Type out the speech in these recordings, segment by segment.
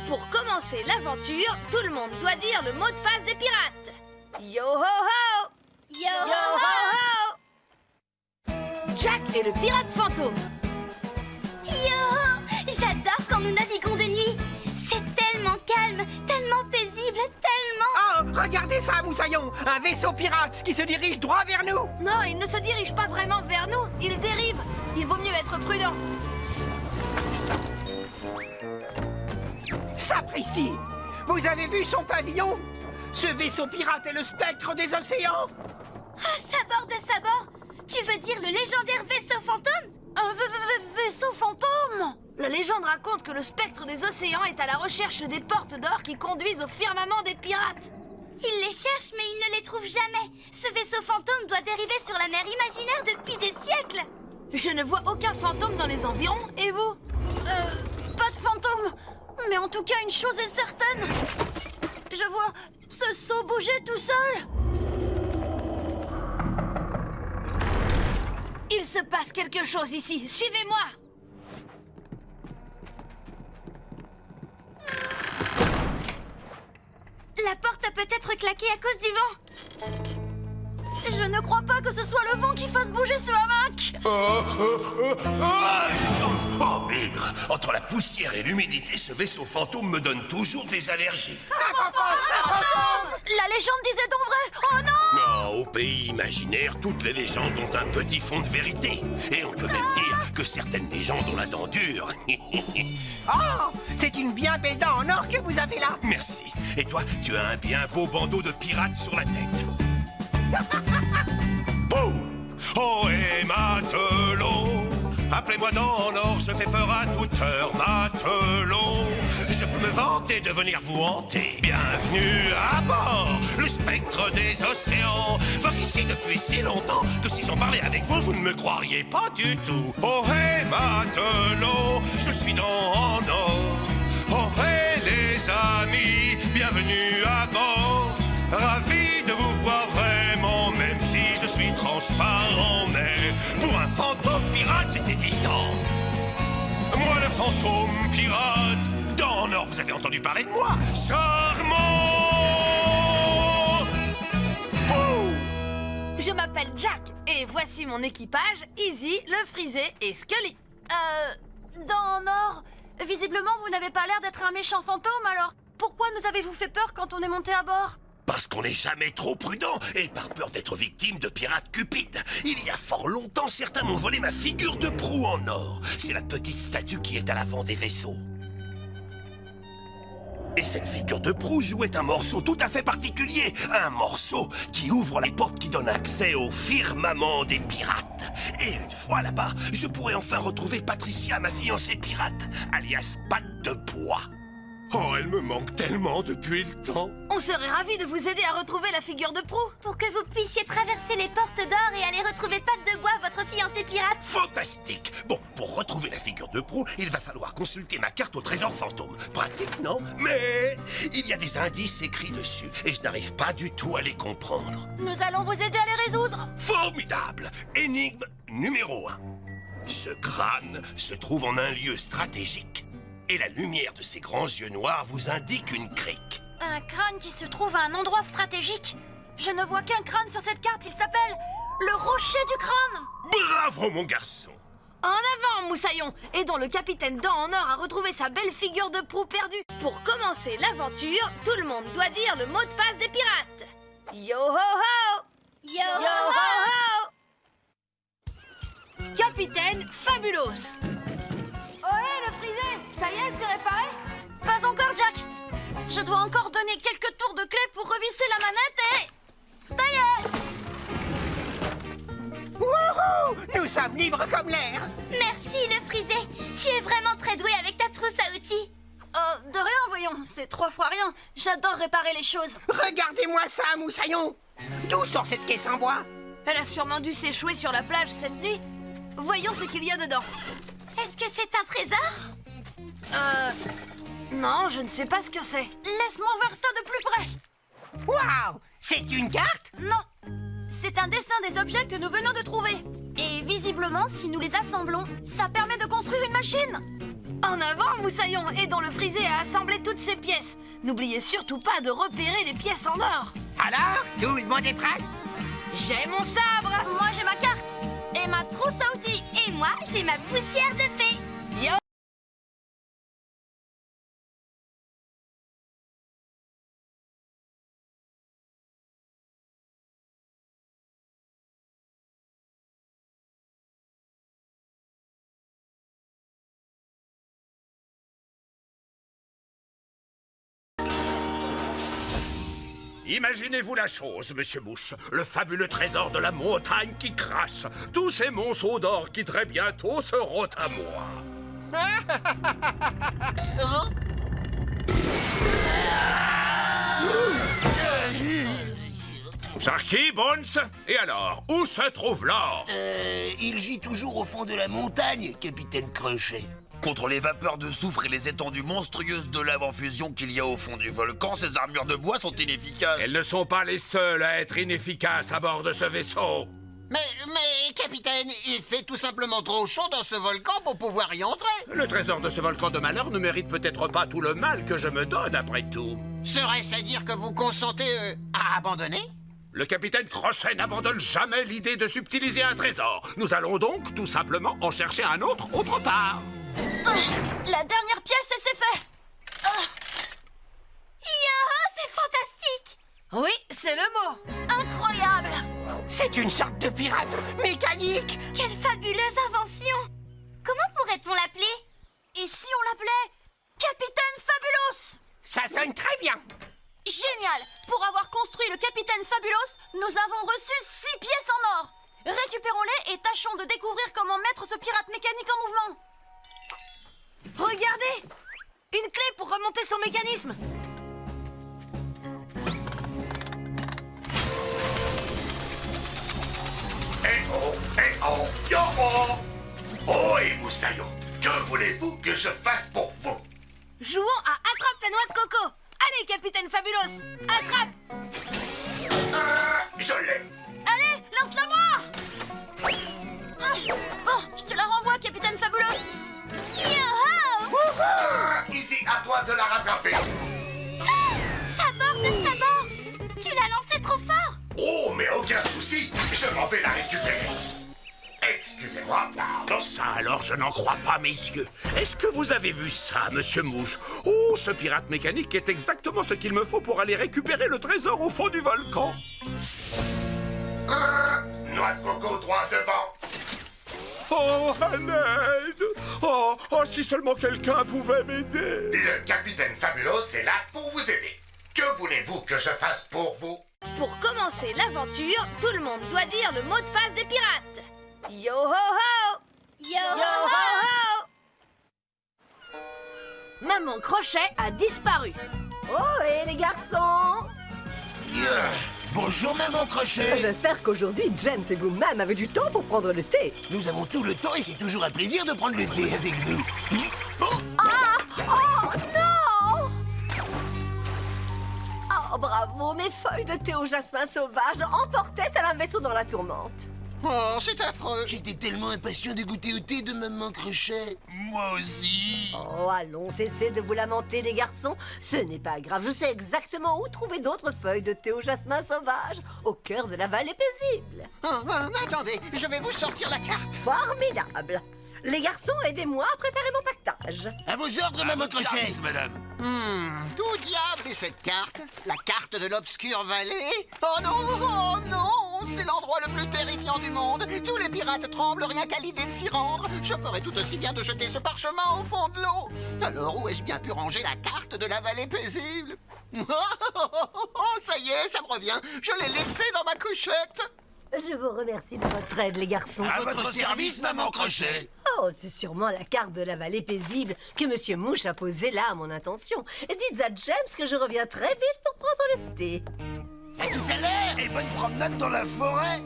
Pour commencer l'aventure, tout le monde doit dire le mot de passe des pirates. Yo ho ho! Yo ho ho! Jack est le pirate fantôme. Yo! J'adore quand nous naviguons de nuit. C'est tellement calme, tellement paisible, tellement... Oh, regardez ça, Moussaillon! Un vaisseau pirate qui se dirige droit vers nous! Non, il ne se dirige pas vraiment vers nous, il dérive. Il vaut mieux être prudent. Sapristi! Vous avez vu son pavillon? Ce vaisseau pirate est le spectre des océans! Ah, sabord de sabord! Tu veux dire le légendaire vaisseau fantôme? Un vaisseau fantôme! La légende raconte que le spectre des océans est à la recherche des portes d'or qui conduisent au firmament des pirates. Il les cherche, mais il ne les trouve jamais. Ce vaisseau fantôme doit dériver sur la mer imaginaire depuis des siècles. Je ne vois aucun fantôme dans les environs, et vous? Pas de fantôme. Mais en tout cas, une chose est certaine. Je vois ce seau bouger tout seul. Il se passe quelque chose ici, suivez-moi! La porte a peut-être claqué à cause du vent. Je ne crois pas que ce soit le vent qui fasse bouger ce hamac. Oh, bigre! Entre la poussière et l'humidité, ce vaisseau fantôme me donne toujours des allergies. La légende disait donc vrai. Oh non! Non, au pays imaginaire, toutes les légendes ont un petit fond de vérité. Et on peut même dire que certaines légendes ont la dent dure. Oh! C'est une bien belle dent en or que vous avez là! Merci. Et toi, tu as un bien beau bandeau de pirate sur la tête. Boum! Oh, et matelot! Appelez-moi dans l'or, je fais peur à toute heure, matelot. Je peux me vanter de venir vous hanter. Bienvenue à bord, le spectre des océans. Voir ici depuis si longtemps que si j'en parlais avec vous, vous ne me croiriez pas du tout. Oh, hey, matelot, je suis dans en or. Oh, hey, les amis, bienvenue à bord. Ravi de vous voir vraiment, même si je suis transparent. Mais pour un fantôme pirate, c'est évident. Moi, le fantôme pirate, dans Nord, vous avez entendu parler de moi? Charmant! Bouh! Je m'appelle Jack, et voici mon équipage, Izzy, le Frisé et Scully. Dans Nord, visiblement, vous n'avez pas l'air d'être un méchant fantôme, alors pourquoi nous avez-vous fait peur quand on est monté à bord? Parce qu'on n'est jamais trop prudent et par peur d'être victime de pirates cupides. Il y a fort longtemps, certains m'ont volé ma figure de proue en or. C'est la petite statue qui est à l'avant des vaisseaux. Et cette figure de proue jouait un morceau tout à fait particulier. Un morceau qui ouvre les portes qui donnent accès au firmament des pirates. Et une fois là-bas, je pourrais enfin retrouver Patricia, ma fiancée pirate, alias Patte de Bois. Oh, elle me manque tellement depuis le temps. On serait ravis de vous aider à retrouver la figure de proue. Pour que vous puissiez traverser les portes d'or et aller retrouver Patte de Bois, votre fiancé pirate. Fantastique! Bon, pour retrouver la figure de proue, il va falloir consulter ma carte au trésor fantôme. Pratique, non? Mais il y a des indices écrits dessus et je n'arrive pas du tout à les comprendre. Nous allons vous aider à les résoudre. Formidable! Énigme numéro 1. Ce crâne se trouve en un lieu stratégique. Et la lumière de ses grands yeux noirs vous indique une crique. Un crâne qui se trouve à un endroit stratégique. Je ne vois qu'un crâne sur cette carte, il s'appelle le rocher du crâne. Bravo, mon garçon! En avant, Moussaillon! Aidons le capitaine Dent en Or à retrouver sa belle figure de proue perdue. Pour commencer l'aventure, tout le monde doit dire le mot de passe des pirates. Yo ho ho! Yo Yo ho ho! Capitaine Fabulos! Ohé, le Frisé! Ça y est, c'est réparé? Pas encore, Jack. Je dois encore donner quelques tours de clé pour revisser la manette et... ça y est! Wouhou! Nous sommes libres comme l'air! Merci, le Frisé. Tu es vraiment très doué avec ta trousse à outils. De rien, voyons. C'est 3 fois rien. J'adore réparer les choses. Regardez-moi ça, Moussaillon! D'où sort cette caisse en bois? Elle a sûrement dû s'échouer sur la plage cette nuit. Voyons ce qu'il y a dedans. Est-ce que c'est un trésor? Non, je ne sais pas ce que c'est. Laisse-moi voir ça de plus près. Waouh! C'est une carte? Non. C'est un dessin des objets que nous venons de trouver. Et visiblement, si nous les assemblons, ça permet de construire une machine. En avant, Moussaillon, aidons le frisé à assembler toutes ses pièces. N'oubliez surtout pas de repérer les pièces en or. Alors, tout le monde est prêt? J'ai mon sabre. Moi, j'ai ma carte et ma trousse à outils. Et moi, j'ai ma poussière de fée. Yo. Imaginez-vous la chose, monsieur Mouche. Le fabuleux trésor de la montagne qui crache. Tous ces monceaux d'or qui très bientôt seront à moi. Sharky, Bones, et alors, où se trouve l'or? Il gît toujours au fond de la montagne, capitaine Crochet. Contre les vapeurs de soufre et les étendues monstrueuses de lave en fusion qu'il y a au fond du volcan, ces armures de bois sont inefficaces. Elles ne sont pas les seules à être inefficaces à bord de ce vaisseau. Mais, capitaine, il fait tout simplement trop chaud dans ce volcan pour pouvoir y entrer. Le trésor de ce volcan de malheur ne mérite peut-être pas tout le mal que je me donne après tout. Serait-ce à dire que vous consentez à abandonner? Le capitaine Crochet n'abandonne jamais l'idée de subtiliser un trésor. Nous allons donc tout simplement en chercher un autre part. La dernière pièce et c'est fait. Yo, c'est fantastique. Oui, c'est le mot. Incroyable. C'est une sorte de pirate mécanique. Quelle fabuleuse invention. Comment pourrait-on l'appeler? Et si on l'appelait Capitaine Fabulous? Ça sonne très bien. Génial. Pour avoir construit le Capitaine Fabulous, nous avons reçu 6 pièces en or. Récupérons-les et tâchons de découvrir comment mettre ce pirate mécanique en mouvement. Regardez, une clé pour remonter son mécanisme. Yo oh! Oh, et Moussaillon, que voulez-vous que je fasse pour vous? Jouons à Attrape la noix de coco. Allez, Capitaine Fabulous, attrape. Je l'ai. Allez, lance-la moi. Bon, je te la renvoie, Capitaine Fabulous. Yo-ho! Ici, à toi de la rattraper. Sabord de sabord. Tu l'as lancé trop fort. Oh, mais aucun souci, je m'en vais la récupérer. Excusez-moi, pardon. Ça alors, je n'en crois pas, messieurs. Est-ce que vous avez vu ça, monsieur Mouche? Oh, ce pirate mécanique est exactement ce qu'il me faut pour aller récupérer le trésor au fond du volcan. Noix de coco droit devant. Oh, à l'aide! Oh, si seulement quelqu'un pouvait m'aider! Le capitaine Fabulous est là pour vous aider. Que voulez-vous que je fasse pour vous? Pour commencer l'aventure, tout le monde doit dire le mot de passe des pirates. Yo ho ho! Yo Yo ho ho! Maman Crochet a disparu. Oh, et les garçons! Bonjour, maman Crochet. J'espère qu'aujourd'hui, James et vous-même avez du temps pour prendre le thé. Nous avons tout le temps et c'est toujours un plaisir de prendre le thé avec vous. Oh, non! Oh, bravo, mes feuilles de thé au jasmin sauvage emportaient tel un vaisseau dans la tourmente. Oh, c'est affreux. J'étais tellement impatient de goûter au thé de maman Crochet. Moi aussi. Oh, allons, cessez de vous lamenter, les garçons. Ce n'est pas grave, je sais exactement où trouver d'autres feuilles de thé au jasmin sauvage, au cœur de la vallée paisible. Attendez, je vais vous sortir la carte. Formidable. Les garçons, aidez-moi à préparer mon pactage. À vos ordres, maman Crochet. Service, madame. D'où diable est cette carte? La carte de l'obscure vallée? Oh non, c'est l'endroit le plus terrifiant du monde. Tous les pirates tremblent rien qu'à l'idée de s'y rendre. Je ferais tout aussi bien de jeter ce parchemin au fond de l'eau. Alors où ai-je bien pu ranger la carte de la vallée paisible? Oh, ça y est, ça me revient. Je l'ai laissée dans ma couchette. Je vous remercie de votre aide, les garçons. À votre service, maman Crochet. Oh, c'est sûrement la carte de la vallée paisible que Monsieur Mouche a posée là à mon intention. Et dites à James que je reviens très vite pour prendre le thé. À tout à l'heure. Et bonne promenade dans la forêt.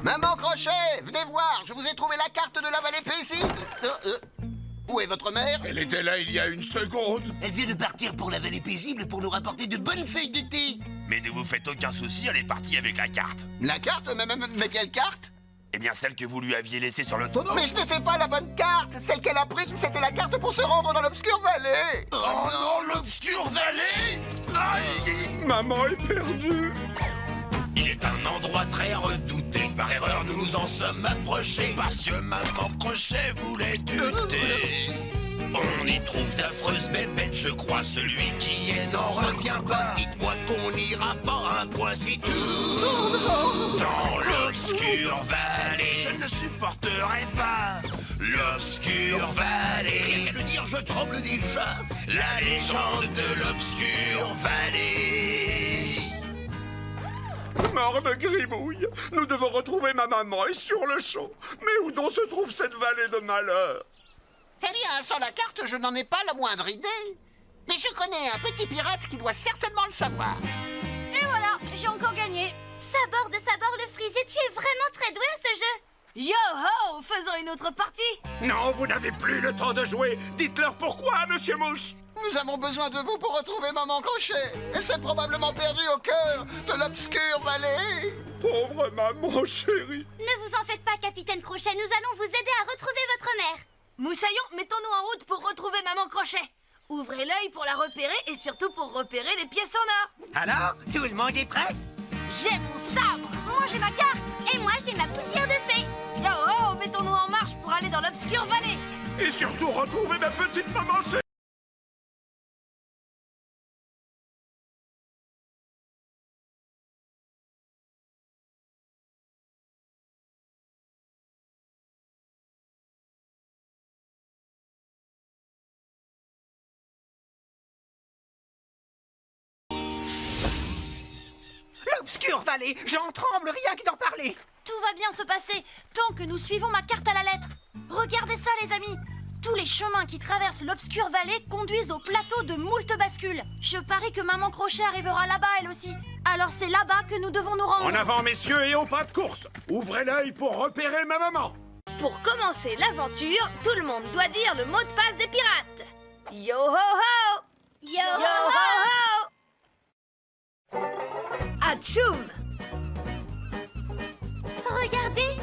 Maman Crochet, venez voir, je vous ai trouvé la carte de la vallée paisible. Où est votre mère? Elle était là il y a une seconde. Elle vient de partir pour la vallée paisible pour nous rapporter de bonnes feuilles de thé. Mais ne vous faites aucun souci, elle est partie avec la carte. La carte? Mais quelle carte? Eh bien, celle que vous lui aviez laissée sur le tonneau. Mais ce n'était pas la bonne carte. Celle qu'elle a prise, c'était la carte pour se rendre dans l'Obscure Valley. Oh non, l'Obscure Valley! Aïe! Maman est perdue. Il est un endroit très redouté. Par erreur, nous nous en sommes approchés. Parce que maman Crochet voulait lutter. On y trouve d'affreuses bébêtes, je crois. Celui qui est n'en revient pas. Dites-moi qu'on n'ira pas un point, c'est tout. Dans l'Obscure Valley, je ne supporterai pas. L'Obscure Valley, rien qu'à le dire, je tremble déjà. La légende de l'Obscure Valley. Morne Grimouille, nous devons retrouver ma maman et sur le champ. Mais où donc se trouve cette vallée de malheur? Eh bien, sans la carte, je n'en ai pas la moindre idée. Mais je connais un petit pirate qui doit certainement le savoir. Et voilà, j'ai encore gagné. Sabord de Sabord le Frisé, tu es vraiment très doué à ce jeu. Yo-ho, faisons une autre partie. Non, vous n'avez plus le temps de jouer. Dites-leur pourquoi, Monsieur Mouche. Nous avons besoin de vous pour retrouver Maman Crochet. Elle s'est probablement perdue au cœur de l'Obscure Valley. Pauvre maman chérie. Ne vous en faites pas, Capitaine Crochet, nous allons vous aider à retrouver votre mère. Moussaillon, mettons-nous en route pour retrouver Maman Crochet. Ouvrez l'œil pour la repérer et surtout pour repérer les pièces en or. Alors, tout le monde est prêt? J'ai mon sabre. Moi j'ai ma carte. Et moi j'ai ma poussière de fée. Yo-ho, mettons-nous en marche pour aller dans l'Obscure Valley. Et surtout retrouver ma petite maman chérie. L'Obscure Valley, j'en tremble rien que d'en parler. Tout va bien se passer tant que nous suivons ma carte à la lettre. Regardez ça, les amis. Tous les chemins qui traversent l'Obscure Valley conduisent au plateau de moult bascules. Je parie que Maman Crochet arrivera là-bas, elle aussi. Alors c'est là-bas que nous devons nous rendre. En avant, messieurs, et au pas de course. Ouvrez l'œil pour repérer ma maman. Pour commencer l'aventure, tout le monde doit dire le mot de passe des pirates. Yo-ho-ho. Yo-ho-ho. Atchoum. Regardez,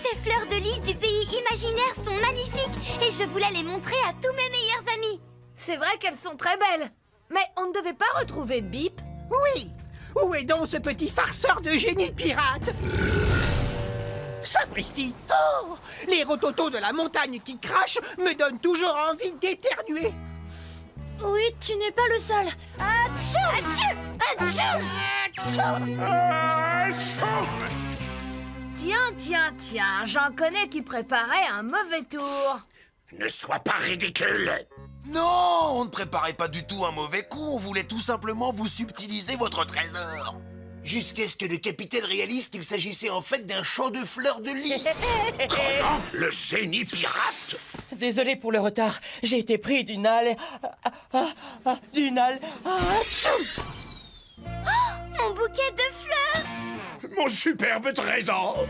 ces fleurs de lys du pays imaginaire sont magnifiques et je voulais les montrer à tous mes meilleurs amis. C'est vrai qu'elles sont très belles. Mais on ne devait pas retrouver Bip? Oui. Où est donc ce petit farceur de génie pirate? Sapristi! Oh! Les rototos de la montagne qui crachent me donnent toujours envie d'éternuer. Oui, tu n'es pas le seul. Tiens, j'en connais qui préparaient un mauvais tour. Ne sois pas ridicule. Non, on ne préparait pas du tout un mauvais coup. On voulait tout simplement vous subtiliser votre trésor. Jusqu'à ce que le capitaine réalise qu'il s'agissait en fait d'un champ de fleurs de lys. Comment? Le génie pirate? Désolé pour le retard, j'ai été pris d'une halle... Mon bouquet de fleurs! Mon superbe trésor.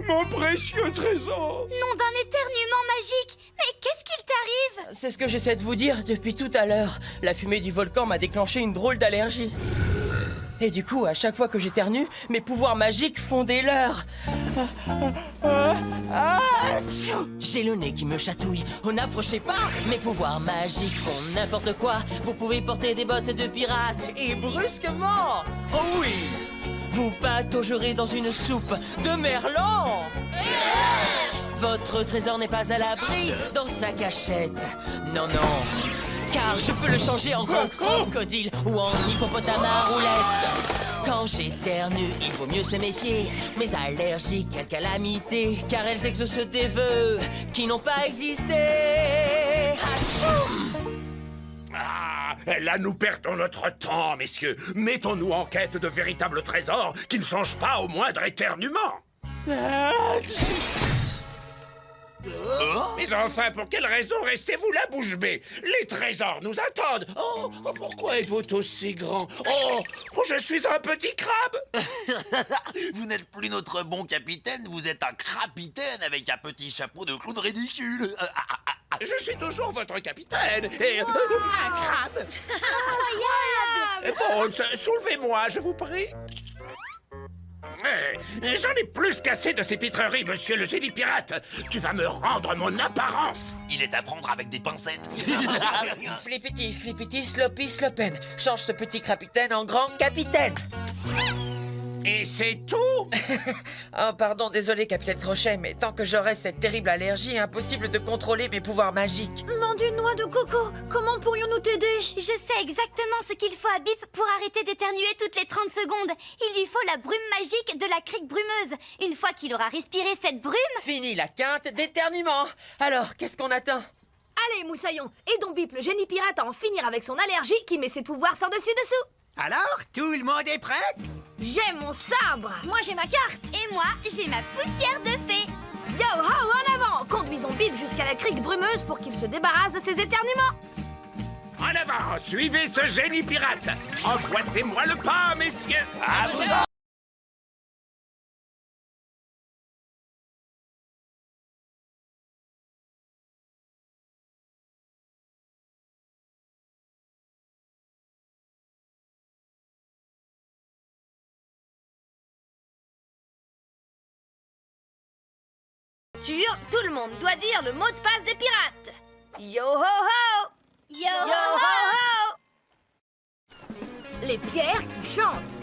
Mon précieux trésor. Nom d'un éternuement magique! Mais qu'est-ce qu'il t'arrive? C'est ce que j'essaie de vous dire depuis tout à l'heure. La fumée du volcan m'a déclenché une drôle d'allergie. Et du coup, à chaque fois que j'éternue, mes pouvoirs magiques font des leurres. J'ai le nez qui me chatouille. Oh, n'approchez pas. Mes pouvoirs magiques font n'importe quoi. Vous pouvez porter des bottes de pirate et brusquement, oh oui, vous pataugerez dans une soupe de merlan. Votre trésor n'est pas à l'abri dans sa cachette. Non, car je peux le changer en gros crocodile ou en hippopotame à roulette. Quand j'éternue, il vaut mieux se méfier. Mes allergies, quelle calamité, car elles exaucent des vœux qui n'ont pas existé. Atchoum! Ah, là nous perdons notre temps, messieurs. Mettons-nous en quête de véritables trésors qui ne changent pas au moindre éternuement. Mais enfin, pour quelle raison restez-vous la bouche bée? Les trésors nous attendent. Oh, pourquoi êtes-vous aussi grand? Oh, je suis un petit crabe. Vous n'êtes plus notre bon capitaine, vous êtes un crapitaine avec un petit chapeau de clown ridicule. Je suis toujours votre capitaine et... Un crabe! Bon, soulevez-moi, je vous prie. Ouais, j'en ai plus qu'assez de ces pitreries, monsieur le génie pirate. Tu vas me rendre mon apparence. Il est à prendre avec des pincettes. Flippity, flippity, sloppy, slopen. Change ce petit capitaine en grand capitaine. Et c'est tout? Oh, pardon, désolé, capitaine Crochet, mais tant que j'aurai cette terrible allergie, impossible de contrôler mes pouvoirs magiques. Mandu noix de coco, comment pourrions-nous t'aider? Je sais exactement ce qu'il faut à Bip pour arrêter d'éternuer toutes les 30 secondes. Il lui faut la brume magique de la crique brumeuse. Une fois qu'il aura respiré cette brume... Fini la quinte d'éternuement. Alors, qu'est-ce qu'on attend? Allez, Moussaillon, aidons Bip, le génie pirate, à en finir avec son allergie qui met ses pouvoirs sans dessus-dessous. Alors, tout le monde est prêt? J'ai mon sabre. Moi j'ai ma carte. Et moi, j'ai ma poussière de fée. Yo-ho, en avant! Conduisons Bip jusqu'à la crique brumeuse pour qu'il se débarrasse de ses éternuements. En avant, suivez ce génie pirate. Emboîtez-moi le pas, messieurs. À vous en... Tout le monde doit dire le mot de passe des pirates. Yo-ho-ho! Yo-ho-ho! Les pierres qui chantent.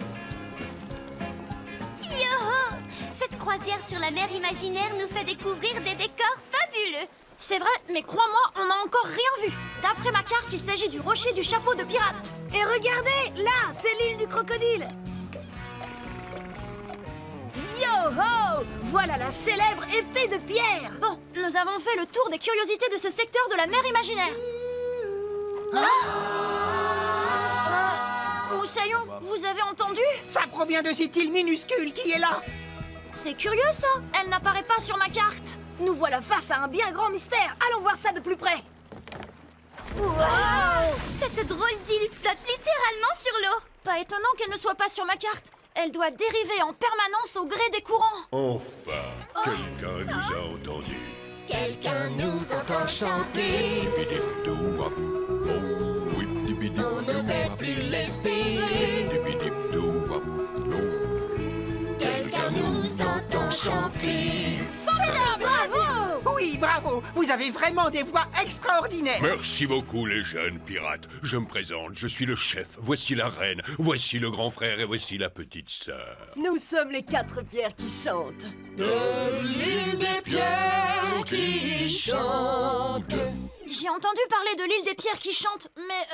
Yo-ho! Cette croisière sur la mer imaginaire nous fait découvrir des décors fabuleux. C'est vrai, mais crois-moi, on n'a encore rien vu. D'après ma carte, il s'agit du rocher du chapeau de pirate. Et regardez, là, c'est l'île du crocodile. Yo-ho! Voilà la célèbre épée de pierre. Bon, nous avons fait le tour des curiosités de ce secteur de la mer imaginaire. Moussaillon, vous avez entendu? Ça provient de cette île minuscule qui est là. C'est curieux ça, elle n'apparaît pas sur ma carte. Nous voilà face à un bien grand mystère. Allons voir ça de plus près. Cette drôle d'île flotte littéralement sur l'eau. Pas étonnant qu'elle ne soit pas sur ma carte. Elle doit dériver en permanence au gré des courants. Enfin, quelqu'un nous a entendus. Quelqu'un nous entend chanter. On n'osait plus l'espérer. Quelqu'un nous entend chanter. Bravo! Oui, bravo! Vous avez vraiment des voix extraordinaires. Merci beaucoup, les jeunes pirates. Je me présente, je suis le chef. Voici la reine, voici le grand frère et voici la petite sœur. Nous sommes les 4 pierres qui chantent. De l'île des pierres qui chante. J'ai entendu parler de l'île des pierres qui chante, mais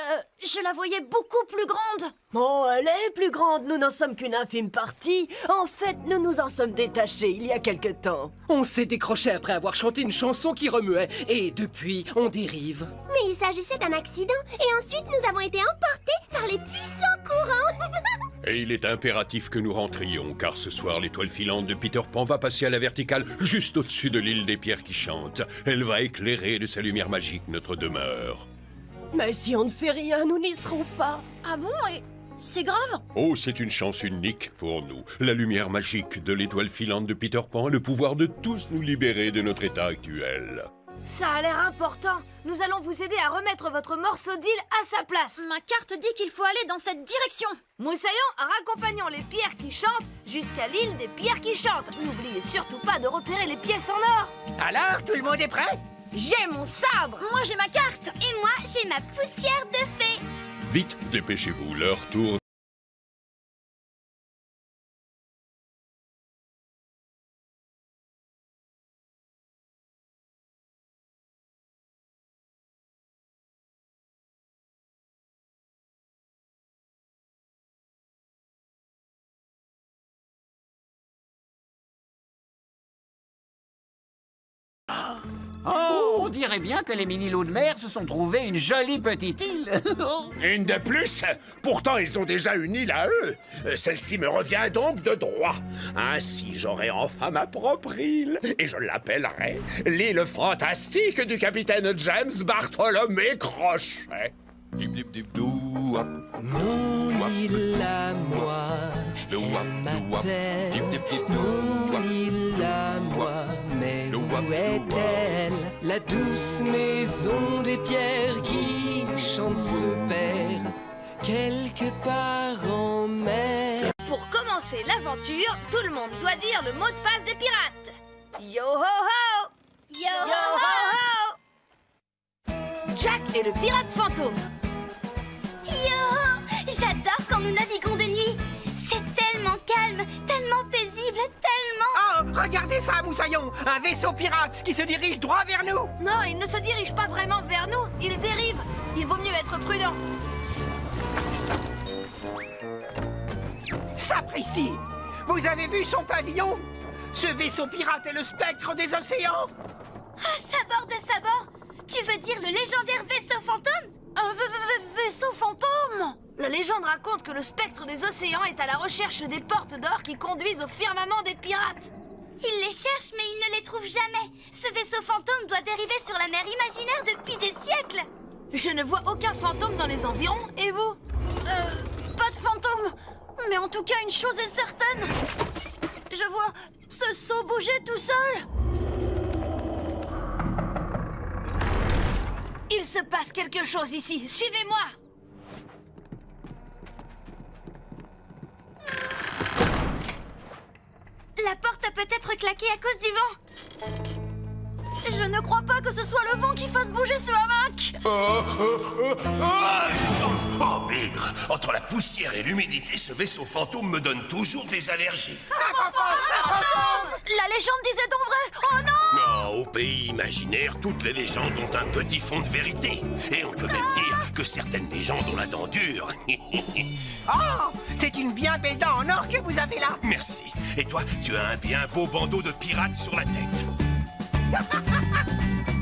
je la voyais beaucoup plus grande. Oh, elle est plus grande, nous n'en sommes qu'une infime partie. En fait, nous nous en sommes détachés il y a quelque temps. On s'est décroché après avoir chanté une chanson qui remuait, et depuis, on dérive. Mais il s'agissait d'un accident, et ensuite nous avons été emportés par les puissants courants. Et il est impératif que nous rentrions, car ce soir, l'étoile filante de Peter Pan va passer à la verticale juste au-dessus de l'île des pierres qui chante. Elle va éclairer de sa lumière magique notre demeure. Mais si on ne fait rien, nous n'y serons pas. Ah bon? Et c'est grave? Oh, c'est une chance unique pour nous. La lumière magique de l'étoile filante de Peter Pan a le pouvoir de tous nous libérer de notre état actuel. Ça a l'air important. Nous allons vous aider à remettre votre morceau d'île à sa place. Ma carte dit qu'il faut aller dans cette direction. Moussaillon, raccompagnons les pierres qui chantent jusqu'à l'île des pierres qui chantent. N'oubliez surtout pas de repérer les pièces en or. Alors, tout le monde est prêt? J'ai mon sabre. Moi j'ai ma carte. Et moi, j'ai ma poussière de fée. Vite, dépêchez-vous, l'heure tourne. Oh, on dirait bien que les mini-loups de mer se sont trouvés une jolie petite île. Une de plus? Pourtant, ils ont déjà une île à eux. Celle-ci me revient donc de droit. Ainsi, j'aurai enfin ma propre île. Et je l'appellerai l'île fantastique du capitaine James Bartholomé Crochet. Mon île à moi, elle m'appelle. Mon île à moi, mais où est-elle? La douce maison des pierres qui chante se perd quelque part en mer. Pour commencer commencer l'aventure, tout le monde doit dire le mot de passe des pirates. Yo ho ho! Yo ho Yo ho ho! Jack est le pirate fantôme. Yo! J'adore quand nous naviguons de nuit. C'est tellement calme, tellement paisible, tellement... Oh, regardez ça, Moussaillon! Un vaisseau pirate qui se dirige droit vers nous! Non, il ne se dirige pas vraiment vers nous, il dérive. Il vaut mieux être prudent. Sapristi! Vous avez vu son pavillon? Ce vaisseau pirate est le spectre des océans! Ah, sabord de sabord! Tu veux dire le légendaire vaisseau fantôme? Un vaisseau fantôme? La légende raconte que le spectre des océans est à la recherche des portes d'or qui conduisent au firmament des pirates. Il les cherche, mais il ne les trouve jamais. Ce vaisseau fantôme doit dériver sur la mer imaginaire depuis des siècles. Je ne vois aucun fantôme dans les environs, et vous? Pas de fantôme. Mais en tout cas, une chose est certaine. Je vois ce seau bouger tout seul. Il se passe quelque chose ici, suivez-moi! La porte a peut-être claqué à cause du vent. Je ne crois pas que ce soit le vent qui fasse bouger ce hamac. Oh, bigre! Entre la poussière et l'humidité, ce vaisseau fantôme me donne toujours des allergies. La légende disait donc vrai. Oh non! Non, au pays imaginaire, toutes les légendes ont un petit fond de vérité. Et on peut même dire que certaines légendes ont la dent dure. Oh! C'est une bien belle dent en or que vous avez là! Merci. Et toi, tu as un bien beau bandeau de pirate sur la tête.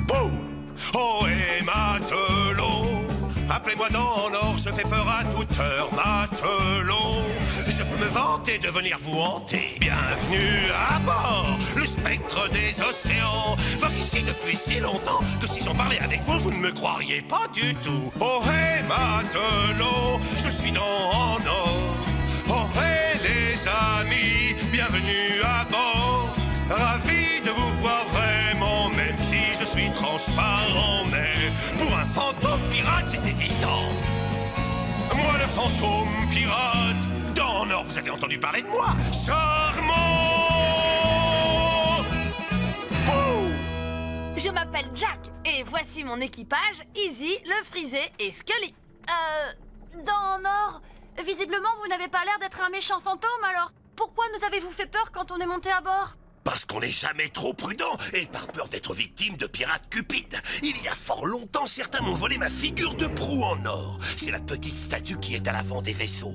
Boum! Oh, et matelot, appelez-moi dans l'or, je fais peur à toute heure, matelot. Je peux me vanter de venir vous hanter. Bienvenue à bord, le spectre des océans. Vogue ici depuis si longtemps que si j'en parlais avec vous, vous ne me croiriez pas du tout. Oh, hey, matelot, je suis dans en or. Oh, hey, les amis, bienvenue à bord. Ravi de vous voir vraiment, même si je suis transparent. Mais pour un fantôme pirate, c'est évident. Moi, le fantôme pirate, dans l'or, vous avez entendu parler de moi? Charmant! Boum! Je m'appelle Jack, et voici mon équipage, Izzy, le Frisé et Scully. Dans Nord, visiblement, vous n'avez pas l'air d'être un méchant fantôme, alors pourquoi nous avez-vous fait peur quand on est monté à bord? Parce qu'on n'est jamais trop prudent et par peur d'être victime de pirates cupides. Il y a fort longtemps, certains m'ont volé ma figure de proue en or. C'est la petite statue qui est à l'avant des vaisseaux.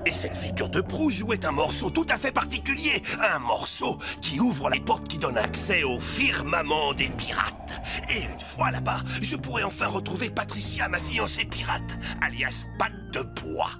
Et cette figure de proue jouait un morceau tout à fait particulier. Un morceau qui ouvre les portes qui donnent accès au firmament des pirates. Et une fois là-bas, je pourrais enfin retrouver Patricia, ma fiancée pirate, alias Patte de Bois.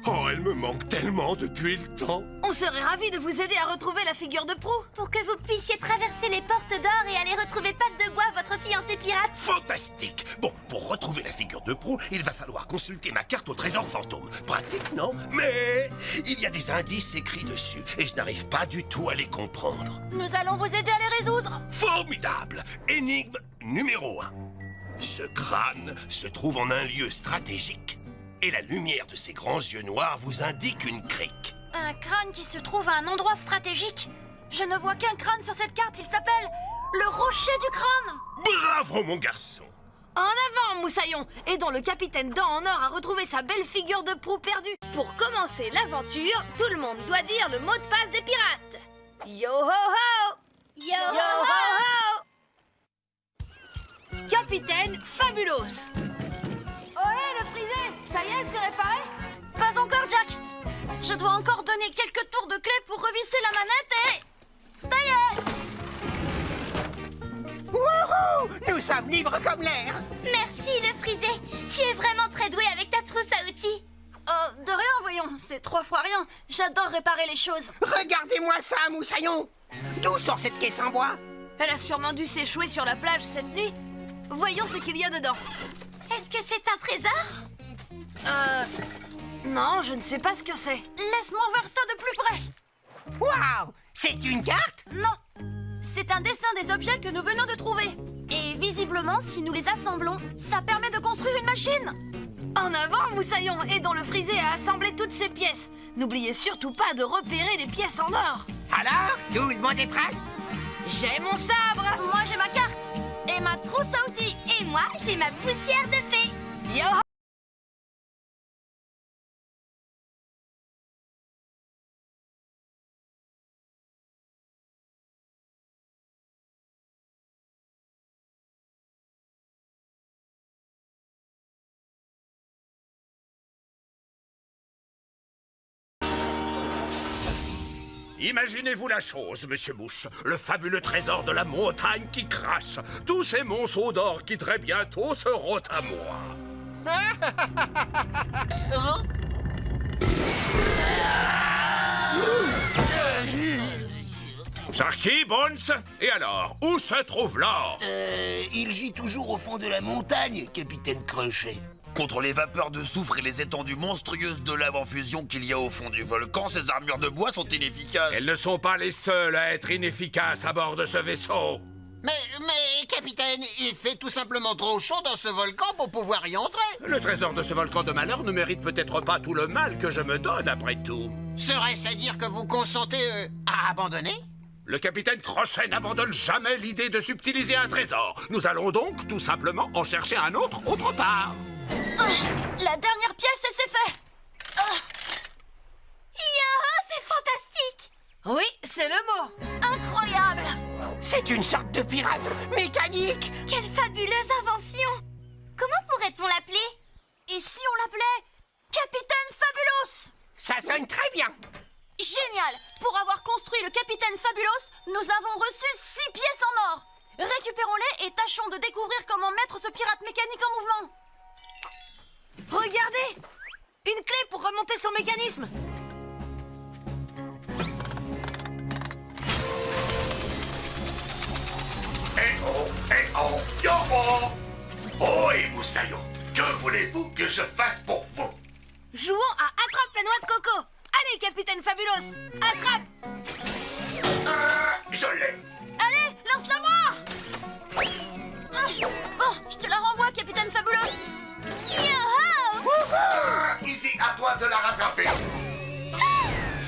Oh, elle me manque tellement depuis le temps. On serait ravis de vous aider à retrouver la figure de proue. Pour que vous puissiez traverser les portes d'or et aller retrouver Patte de Bois, votre fiancé pirate. Fantastique! Bon, pour retrouver la figure de proue, il va falloir consulter ma carte au trésor fantôme. Pratique, non? Mais il y a des indices écrits dessus et je n'arrive pas du tout à les comprendre. Nous allons vous aider à les résoudre. Formidable! Énigme numéro 1. Ce crâne se trouve en un lieu stratégique. Et la lumière de ses grands yeux noirs vous indique une crique. Un crâne qui se trouve à un endroit stratégique. Je ne vois qu'un crâne sur cette carte, il s'appelle le rocher du crâne. Bravo, mon garçon! En avant, Moussaillon! Aidons le capitaine Dent en or à retrouver sa belle figure de proue perdue. Pour commencer l'aventure, tout le monde doit dire le mot de passe des pirates. Yo ho ho! Yo Yo ho ho! Capitaine Fabulos! Ohé, le Frisé! Ça y est, c'est réparé? Pas encore, Jack. Je dois encore donner quelques tours de clé pour revisser la manette et... ça y est! Wouhou! Nous sommes libres comme l'air! Merci, le Frisé. Tu es vraiment très doué avec ta trousse à outils. De rien, voyons. C'est 3 fois rien. J'adore réparer les choses. Regardez-moi ça, Moussaillon! D'où sort cette caisse en bois? Elle a sûrement dû s'échouer sur la plage cette nuit. Voyons ce qu'il y a dedans. Est-ce que c'est un trésor? Non, je ne sais pas ce que c'est. Laisse-moi voir ça de plus près. Waouh! C'est une carte? Non. C'est un dessin des objets que nous venons de trouver. Et visiblement, si nous les assemblons, ça permet de construire une machine. En avant, Moussaillon, aidons le frisé à assembler toutes ses pièces. N'oubliez surtout pas de repérer les pièces en or. Alors, tout le monde est prêt? J'ai mon sabre. Moi, j'ai ma carte et ma trousse à outils. Et moi, j'ai ma poussière de fée. Yo! Imaginez-vous la chose, monsieur Mouche. Le fabuleux trésor de la montagne qui crache. Tous ces monceaux d'or qui très bientôt seront à moi. Sharky, Bones, et alors, où se trouve l'or? Il gît toujours au fond de la montagne, capitaine Crochet. Contre les vapeurs de soufre et les étendues monstrueuses de lave en fusion qu'il y a au fond du volcan, ces armures de bois sont inefficaces. Elles ne sont pas les seules à être inefficaces à bord de ce vaisseau. Mais, capitaine, il fait tout simplement trop chaud dans ce volcan pour pouvoir y entrer. Le trésor de ce volcan de malheur ne mérite peut-être pas tout le mal que je me donne après tout. Serait-ce à dire que vous consentez à abandonner? Le capitaine Crochet n'abandonne jamais l'idée de subtiliser un trésor. Nous allons donc tout simplement en chercher un autre part. La dernière pièce et c'est fait. Yo, c'est fantastique. Oui, c'est le mot. Incroyable. C'est une sorte de pirate mécanique. Quelle fabuleuse invention. Comment pourrait-on l'appeler? Et si on l'appelait Capitaine Fabulous? Ça sonne très bien. Génial. Pour avoir construit le Capitaine Fabulous, nous avons reçu 6 pièces en or. Récupérons-les et tâchons de découvrir comment mettre ce pirate mécanique en mouvement. Regardez! Une clé pour remonter son mécanisme. Yo oh! Oh, et Moussaillon, que voulez-vous que je fasse pour vous? Jouons à Attrape la noix de coco. Allez, Capitaine Fabulous, attrape! Je l'ai. Allez, lance-la moi. Bon, je te la renvoie, Capitaine Fabulous. Yo-ho! Ici, à toi de la rattraper.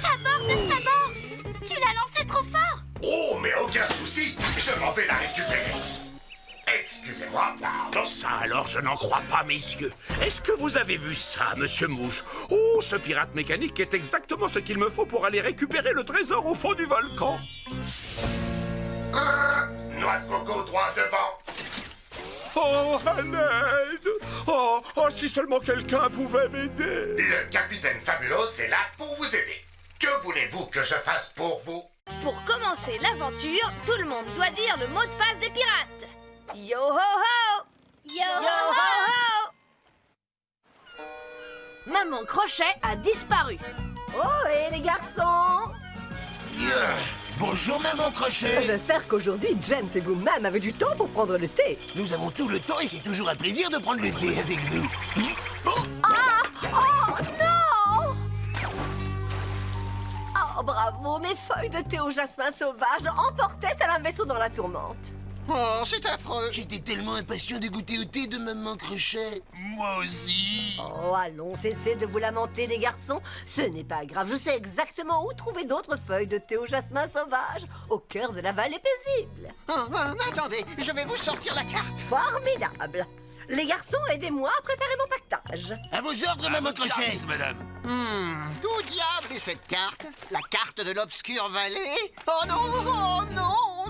Sabord de sabord. Tu l'as lancé trop fort. Oh, mais aucun souci, je m'en vais la récupérer. Excusez-moi, pardon. Ça alors, je n'en crois pas, messieurs. Est-ce que vous avez vu ça, monsieur Mouche? Oh, ce pirate mécanique est exactement ce qu'il me faut pour aller récupérer le trésor au fond du volcan. Noix de coco droit devant. Oh, à l'aide! Oh, si seulement quelqu'un pouvait m'aider! Le capitaine Fabulous est là pour vous aider. Que voulez-vous que je fasse pour vous? Pour commencer l'aventure, tout le monde doit dire le mot de passe des pirates. Yo ho ho! Yo Yo ho ho! Maman Crochet a disparu. Oh, et les garçons! Bonjour, maman Crochet. J'espère qu'aujourd'hui, James et vous-même avez du temps pour prendre le thé. Nous avons tout le temps et c'est toujours un plaisir de prendre le thé avec vous. Oh, non! Oh, bravo, mes feuilles de thé au jasmin sauvage emportaient tel un vaisseau dans la tourmente. Oh, c'est affreux. J'étais tellement impatient de goûter au thé de maman Crochet. Moi aussi. Oh, allons, cessez de vous lamenter, les garçons. Ce n'est pas grave, je sais exactement où trouver d'autres feuilles de thé au jasmin sauvage, au cœur de la vallée paisible. Attendez, je vais vous sortir la carte. Formidable. Les garçons, aidez-moi à préparer mon pactage. À vos ordres, maman Crochet. Madame. D'où diable est cette carte? La carte de l'obscure vallée? Oh non,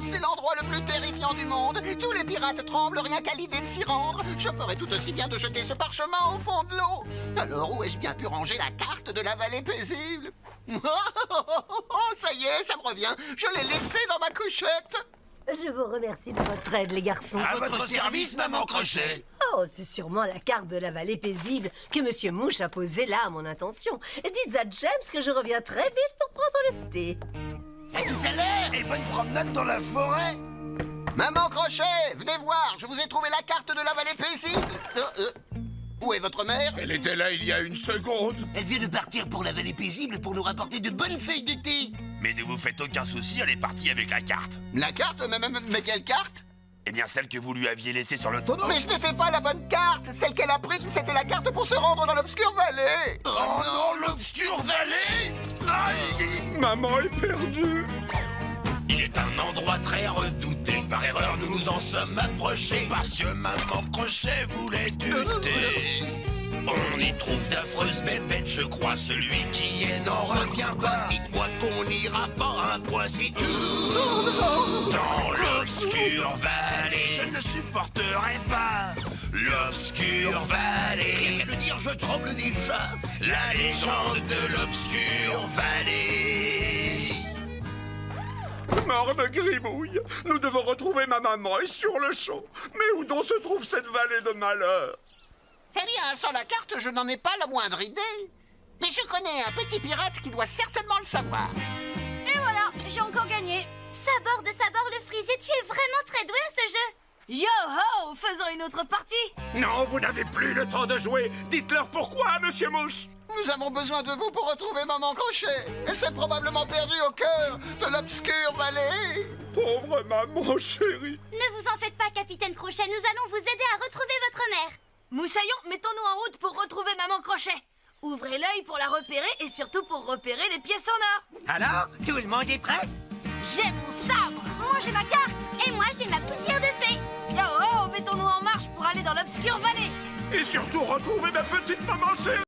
c'est l'endroit le plus terrifiant du monde. Tous les pirates tremblent rien qu'à l'idée de s'y rendre. Je ferais tout aussi bien de jeter ce parchemin au fond de l'eau. Alors où ai-je bien pu ranger la carte de la vallée paisible? Oh, ça y est, ça me revient. Je l'ai laissée dans ma couchette. Je vous remercie de votre aide, les garçons. À votre service, maman Crochet. Oh, c'est sûrement la carte de la vallée paisible que Monsieur Mouche a posée là à mon intention. Dites à James que je reviens très vite pour prendre le thé. À tout à l'heure et bonne promenade dans la forêt. Maman Crochet, venez voir, je vous ai trouvé la carte de la vallée paisible. Où est votre mère? Elle était là il y a une seconde. Elle vient de partir pour la vallée paisible pour nous rapporter de bonnes feuilles de thé. Mais ne vous faites aucun souci, elle est partie avec la carte. La carte? Mais quelle carte? Eh bien, celle que vous lui aviez laissée sur le tonneau. Mais ce n'était pas la bonne carte. Celle qu'elle a prise, c'était la carte pour pour se rendre dans l'Obscure Valley. Oh non, l'Obscure Valley! Aïe! Maman est perdue. Il est un endroit très redouté. Par erreur, nous nous en sommes approchés. Parce que maman Crochet voulait du thé. On y trouve d'affreuses bébêtes, je crois. Celui qui est n'en revient pas. Dites-moi qu'on n'ira pas un point si tout. Dans l'Obscure Valley, je ne supporterai pas. L'Obscure Valley. Rien qu'à le dire, je tremble déjà. La légende de l'Obscure Valley. Morne Grimouille, nous devons retrouver ma maman et sur le champ. Mais où donc se trouve cette vallée de malheur? Eh bien, sans la carte, je n'en ai pas la moindre idée. Mais je connais un petit pirate qui doit certainement le savoir. Et voilà, j'ai encore gagné. Sabord le frisé, tu es vraiment très doué à ce jeu. Yo-ho, faisons une autre partie. Non, vous n'avez plus le temps de jouer. Dites-leur pourquoi, Monsieur Mouche. Nous avons besoin de vous pour retrouver Maman Crochet. Elle s'est probablement perdue au cœur de l'Obscure Valley. Pauvre maman chérie. Ne vous en faites pas, Capitaine Crochet, nous allons vous aider à retrouver votre mère. Moussaillon, mettons-nous en route pour retrouver Maman Crochet. Ouvrez l'œil pour la repérer et surtout pour repérer les pièces en or. Alors, tout le monde est prêt? J'ai mon sabre. Moi, j'ai ma carte. Et moi, j'ai ma poussière de fée. Yo-ho, mettons-nous en marche pour aller dans l'Obscure Valley. Et surtout retrouver ma petite maman chérie.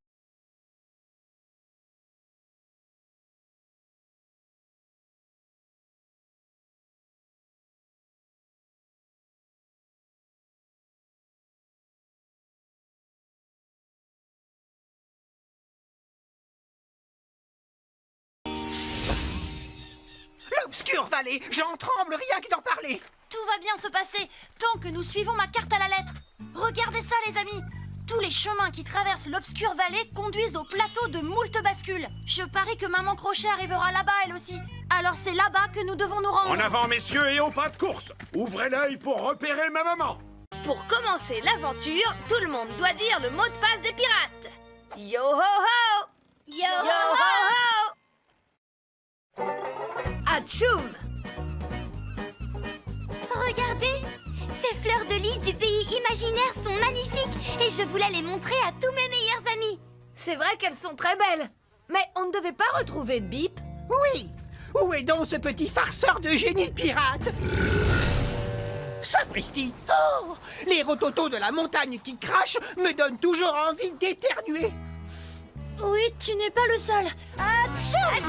L'Obscure Valley, j'en tremble rien que d'en parler. Tout va bien se passer tant que nous suivons ma carte à la lettre. Regardez ça, les amis. Tous les chemins qui traversent l'Obscure Valley conduisent au plateau de moult bascules. Je parie que Maman Crochet arrivera là-bas, elle aussi. Alors c'est là-bas que nous devons nous rendre. En avant, messieurs, et au pas de course. Ouvrez l'œil pour repérer ma maman. Pour commencer l'aventure, tout le monde doit dire le mot de passe des pirates. Yo-ho-ho! Yo-ho-ho! Atchoum! Regardez, ces fleurs de lys du pays imaginaire sont magnifiques et je voulais les montrer à tous mes meilleurs amis. C'est vrai qu'elles sont très belles. Mais on ne devait pas retrouver Bip? Oui. Où est donc ce petit farceur de génie pirate? Sapristi! Oh! Les rototos de la montagne qui crachent me donnent toujours envie d'éternuer. Oui, tu n'es pas le seul. Atchoum!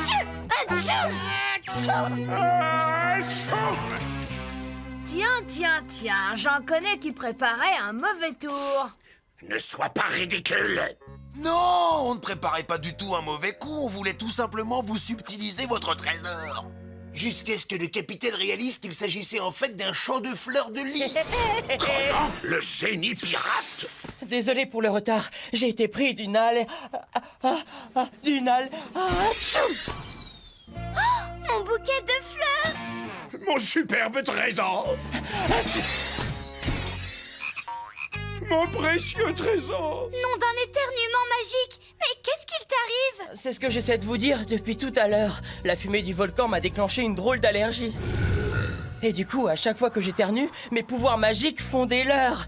Tiens, j'en connais qui préparaient un mauvais tour. Ne sois pas ridicule. Non, on ne préparait pas du tout un mauvais coup, on voulait tout simplement vous subtiliser votre trésor. Jusqu'à ce que le capitaine réalise qu'il s'agissait en fait d'un champ de fleurs de lys. Comment? Le génie pirate? Désolé pour le retard, j'ai été pris d'une Atchoum! Mon bouquet de fleurs! Mon superbe trésor. Mon précieux trésor. Nom d'un éternuement magique! Mais qu'est-ce qu'il t'arrive? C'est ce que j'essaie de vous dire depuis tout à l'heure. La fumée du volcan m'a déclenché une drôle d'allergie. Et du coup, à chaque fois que j'éternue, mes pouvoirs magiques font des leurres.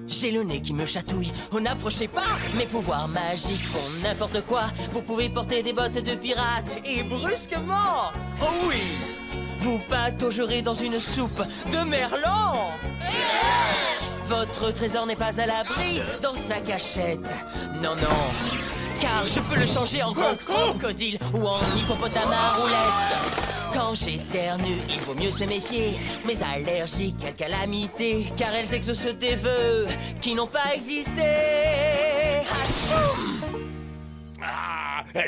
J'ai le nez qui me chatouille. Oh, n'approchez pas. Mes pouvoirs magiques font n'importe quoi. Vous pouvez porter des bottes de pirate et brusquement, oh oui, vous pataugerez dans une soupe de merlan. Votre trésor n'est pas à l'abri dans sa cachette. Non, car je peux le changer en gros crocodile ou en hippopotame à roulette. Quand j'éternue, il vaut mieux se méfier. Mes allergies, quelle calamité, car elles exaucent des vœux qui n'ont pas existé. Atchoum!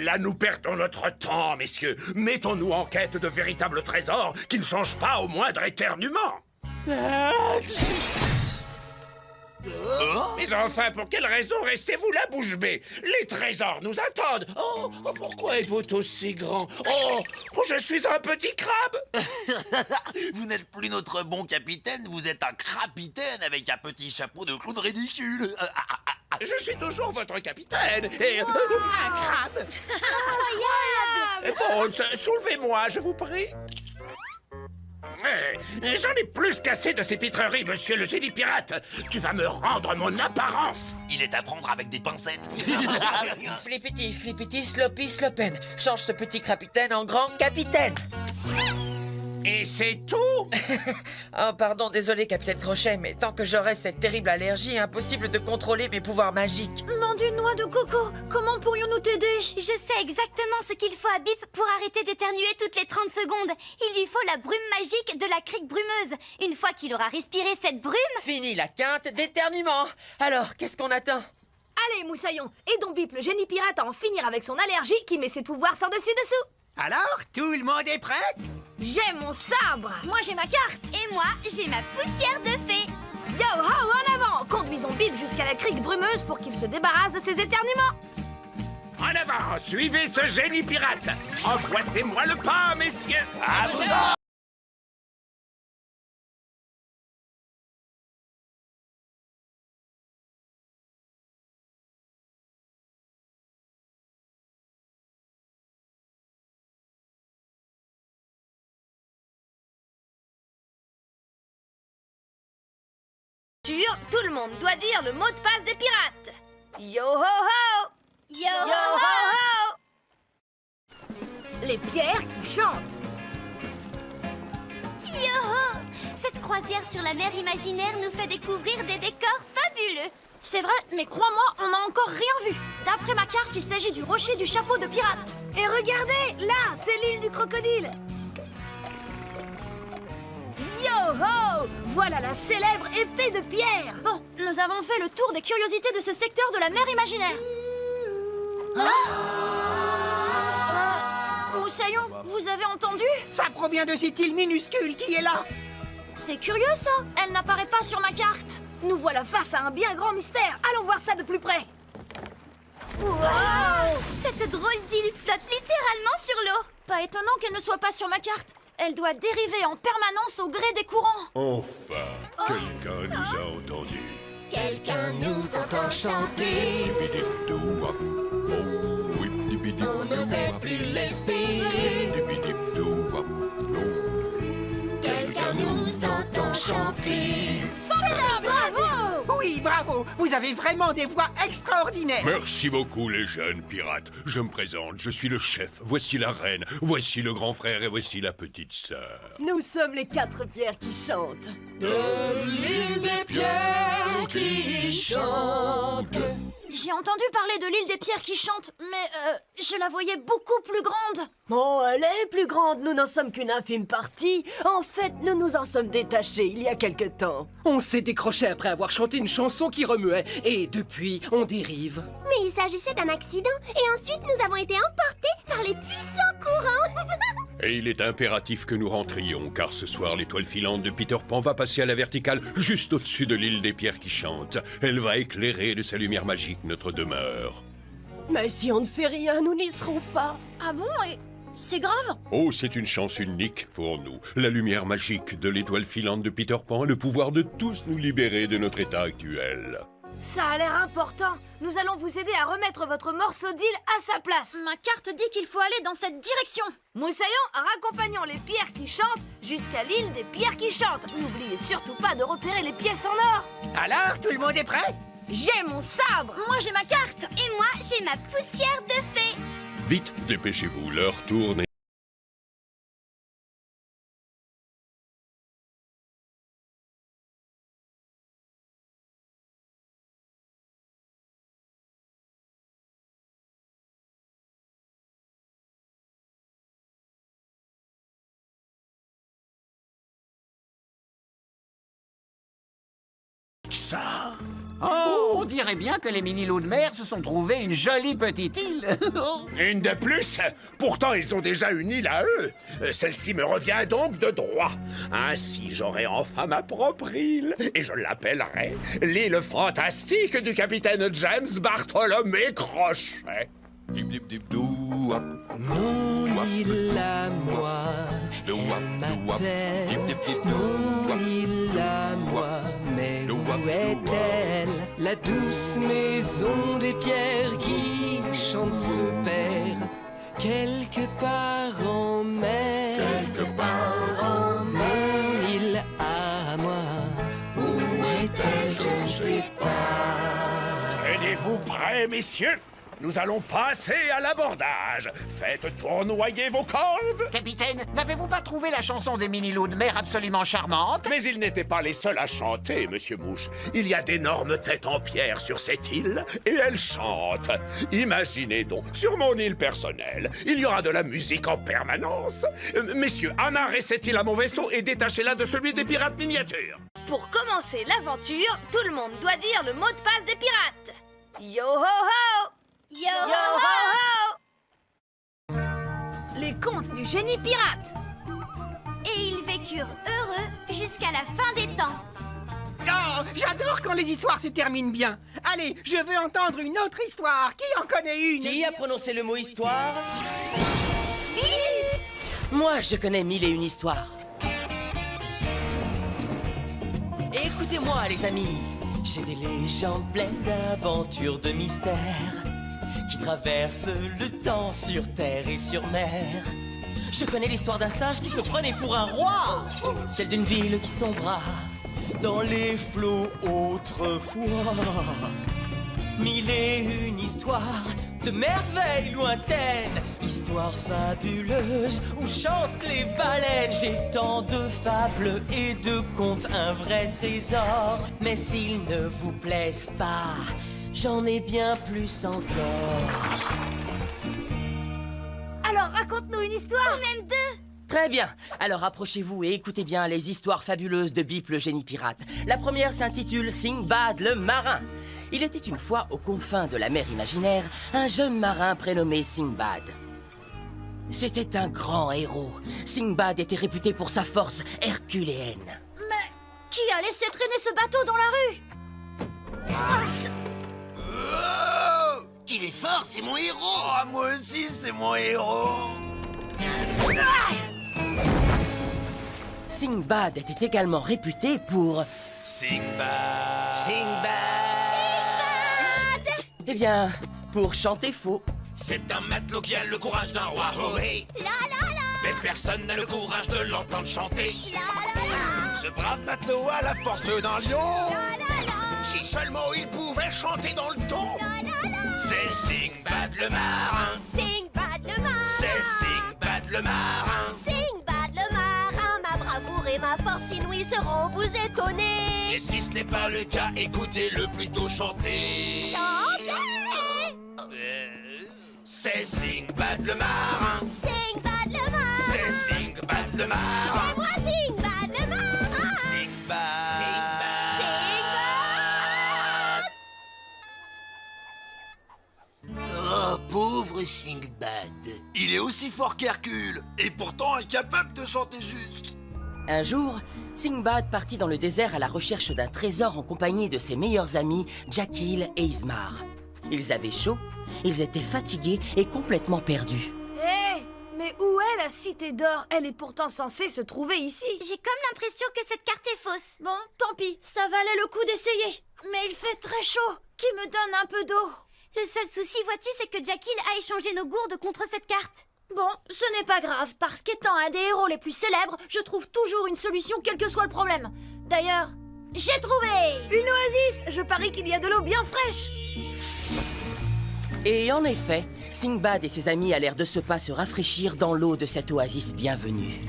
Là, nous perdons notre temps, messieurs. Mettons-nous en quête de véritables trésors qui ne changent pas au moindre éternuement. Mais enfin, pour quelle raison restez-vous la bouche bée? Les trésors nous attendent. Oh, pourquoi êtes-vous aussi grand? Oh, je suis un petit crabe. Vous n'êtes plus notre bon capitaine, vous êtes un crapitaine avec un petit chapeau de clown ridicule. Je suis toujours votre capitaine et... Un crabe! Incroyable! Bon, soulevez-moi, je vous prie. J'en ai plus qu'assez de ces pitreries, monsieur le génie pirate. Tu vas me rendre mon apparence. Il est à prendre avec des pincettes. Flippity, flippity, sloppy, slopen. Change ce petit capitaine en grand capitaine. Et c'est tout? Oh, pardon, désolé, capitaine Crochet, mais tant que j'aurai cette terrible allergie, impossible de contrôler mes pouvoirs magiques. Nom d'une noix de coco, comment pourrions-nous t'aider? Je sais exactement ce qu'il faut à Bip pour arrêter d'éternuer toutes les 30 secondes. Il lui faut la brume magique de la crique brumeuse. Une fois qu'il aura respiré cette brume... Fini la quinte d'éternuement. Alors, qu'est-ce qu'on attend? Allez, Moussaillon, aidons Bip, le génie pirate, à en finir avec son allergie qui met ses pouvoirs sans dessus-dessous. Alors, tout le monde est prêt? J'ai mon sabre. Moi j'ai ma carte. Et moi, j'ai ma poussière de fée. Yo-ho, en avant! Conduisons Bip jusqu'à la crique brumeuse pour qu'il se débarrasse de ses éternuements. En avant, suivez ce génie pirate. Emboîtez-moi le pas, messieurs. À vous autres. Tout le monde doit dire le mot de passe des pirates. Yo-ho-ho! Yo-ho-ho! Les pierres qui chantent. Yo-ho! Cette croisière sur la mer imaginaire nous fait découvrir des décors fabuleux. C'est vrai, mais crois-moi, on n'a encore rien vu. D'après ma carte, il s'agit du rocher du chapeau de pirate. Et regardez, là, c'est l'île du crocodile. Yo-ho! Voilà la célèbre épée de pierre. Bon, nous avons fait le tour des curiosités de ce secteur de la mer imaginaire. Moussaillon, vous avez entendu? Ça provient de cette île minuscule qui est là. C'est curieux ça. Elle n'apparaît pas sur ma carte. Nous voilà face à un bien grand mystère. Allons voir ça de plus près. Wow! Cette drôle d'île flotte littéralement sur l'eau. Pas étonnant qu'elle ne soit pas sur ma carte. Elle doit dériver en permanence au gré des courants. Enfin, quelqu'un nous a entendus. Quelqu'un nous entend chanter. On n'osait plus l'espérer. Quelqu'un nous entend chanter. Bravo! Oui, bravo! Vous avez vraiment des voix extraordinaires. Merci beaucoup, les jeunes pirates. Je me présente, je suis le chef. Voici la reine, voici le grand frère et voici la petite sœur. Nous sommes les 4 pierres qui chantent. De l'île des pierres qui chantent. J'ai entendu parler de l'île des pierres qui chantent, mais je la voyais beaucoup plus grande. Oh, elle est plus grande, nous n'en sommes qu'une infime partie. En fait, nous nous en sommes détachés il y a quelque temps. On s'est décroché après avoir chanté une chanson qui remuait, et depuis, on dérive. Mais il s'agissait d'un accident, et ensuite nous avons été emportés par les puissants courants. Et il est impératif que nous rentrions, car ce soir, l'étoile filante de Peter Pan va passer à la verticale juste au-dessus de l'île des pierres qui chantent. Elle va éclairer de sa lumière magique notre demeure. Mais si on ne fait rien, nous n'y serons pas. Ah bon? Et c'est grave? Oh, c'est une chance unique pour nous. La lumière magique de l'étoile filante de Peter Pan a le pouvoir de tous nous libérer de notre état actuel. Ça a l'air important. Nous allons vous aider à remettre votre morceau d'île à sa place. Ma carte dit qu'il faut aller dans cette direction. Moussaillon, raccompagnons les pierres qui chantent jusqu'à l'île des pierres qui chantent. N'oubliez surtout pas de repérer les pièces en or. Alors, tout le monde est prêt? J'ai mon sabre. Moi j'ai ma carte. Et moi, j'ai ma poussière de fée. Vite, dépêchez-vous, l'heure tourne. Ça. Oh, on dirait bien que les mini-loups de mer se sont trouvés une jolie petite île. Une de plus? Pourtant, ils ont déjà une île à eux. Celle-ci me revient donc de droit. Ainsi, j'aurai enfin ma propre île. Et je l'appellerai l'île fantastique du capitaine James Bartholomé Crochet. Mon île à moi, elle m'appelle. Mon île à moi, mais où est-elle? La douce maison des pierres qui chante se perd quelque part en mer. Quelque part en mer. sais pas. Tenez-vous prêts, messieurs. Nous allons passer à l'abordage. Faites tournoyer vos cordes. Capitaine, n'avez-vous pas trouvé la chanson des mini-loups de mer absolument charmante? Mais ils n'étaient pas les seuls à chanter, Monsieur Mouche. Il y a d'énormes têtes en pierre sur cette île, et elles chantent. Imaginez donc, sur mon île personnelle, il y aura de la musique en permanence. Messieurs, amarrez cette île à mon vaisseau et détachez-la de celui des pirates miniatures. Pour commencer l'aventure, tout le monde doit dire le mot de passe des pirates. Yo ho ho! Yo Yo ho ho! Les contes du génie pirate. Et ils vécurent heureux jusqu'à la fin des temps. Oh, j'adore quand les histoires se terminent bien. Allez, je veux entendre une autre histoire. Qui en connaît une? Qui a prononcé le mot histoire? Moi, je connais 1001 histoires. Écoutez-moi, les amis. J'ai des légendes pleines d'aventures, de mystères qui traversent le temps sur terre et sur mer. Je connais l'histoire d'un singe qui se prenait pour un roi, celle d'une ville qui sombra dans les flots autrefois. 1001 histoires de merveilles lointaines, histoires fabuleuses où chantent les baleines. J'ai tant de fables et de contes, un vrai trésor. Mais s'ils ne vous plaisent pas, j'en ai bien plus encore. Alors raconte-nous une histoire. Même deux. Très bien. Alors approchez-vous et écoutez bien les histoires fabuleuses de Bip le génie pirate. La première s'intitule Sinbad le marin. Il était une fois aux confins de la mer imaginaire un jeune marin prénommé Sinbad. C'était un grand héros. Sinbad était réputé pour sa force herculéenne. Mais qui a laissé traîner ce bateau dans la rue? Oh, qu'il est fort, c'est mon héros. Oh, moi aussi, c'est mon héros. Sinbad était également réputé pour... Sinbad. Eh bien, pour chanter faux. C'est un matelot qui a le courage d'un roi. Oh, hey. Mais personne n'a le courage de l'entendre chanter. Ce brave matelot a la force d'un lion. Si seulement il pouvait chanter dans le ton. C'est Sinbad le marin. Sinbad le marin. C'est Sinbad le marin. Sinbad le marin. Ma bravoure et ma force inouïe seront vous étonner. Et si ce n'est pas le cas, écoutez-le plutôt chanter. Chantez! C'est Sinbad le marin. Sinbad le marin. C'est Sinbad le marin. C'est moi Sinbad le marin. Sinbad. Oh, pauvre Sinbad. Il est aussi fort qu'Hercule, et pourtant incapable de chanter juste. Un jour, Sinbad partit dans le désert à la recherche d'un trésor en compagnie de ses meilleurs amis, Jackil et Ismar. Ils avaient chaud, ils étaient fatigués et complètement perdus. Hé, mais où est la cité d'or? Elle est pourtant censée se trouver ici. J'ai comme l'impression que cette carte est fausse. Bon, tant pis, ça valait le coup d'essayer. Mais il fait très chaud. Qui me donne un peu d'eau? Le seul souci, vois-tu, c'est que Jackil a échangé nos gourdes contre cette carte. Bon, ce n'est pas grave, parce qu'étant un des héros les plus célèbres, je trouve toujours une solution quel que soit le problème. D'ailleurs, j'ai trouvé! Une oasis. Je parie qu'il y a de l'eau bien fraîche. Et en effet, Sinbad et ses amis allèrent de ce pas se rafraîchir dans l'eau de cette oasis bienvenue.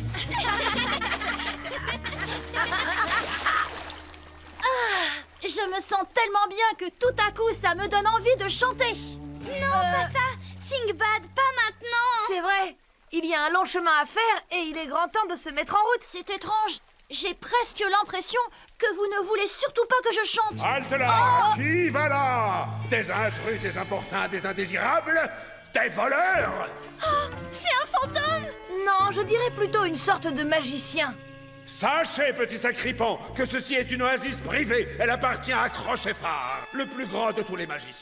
Je me sens tellement bien que tout à coup, ça me donne envie de chanter. Non, pas ça. Sinbad, pas maintenant. C'est vrai. Il y a un long chemin à faire et il est grand temps de se mettre en route. C'est étrange. J'ai presque l'impression que vous ne voulez surtout pas que je chante. Halte là! Qui va là? Des intrus, des importuns, des indésirables? Des voleurs? C'est un fantôme. Non, je dirais plutôt une sorte de magicien. Sachez, petit sacripant, que ceci est une oasis privée. Elle appartient à Crochet-Phare, le plus grand de tous les magiciens.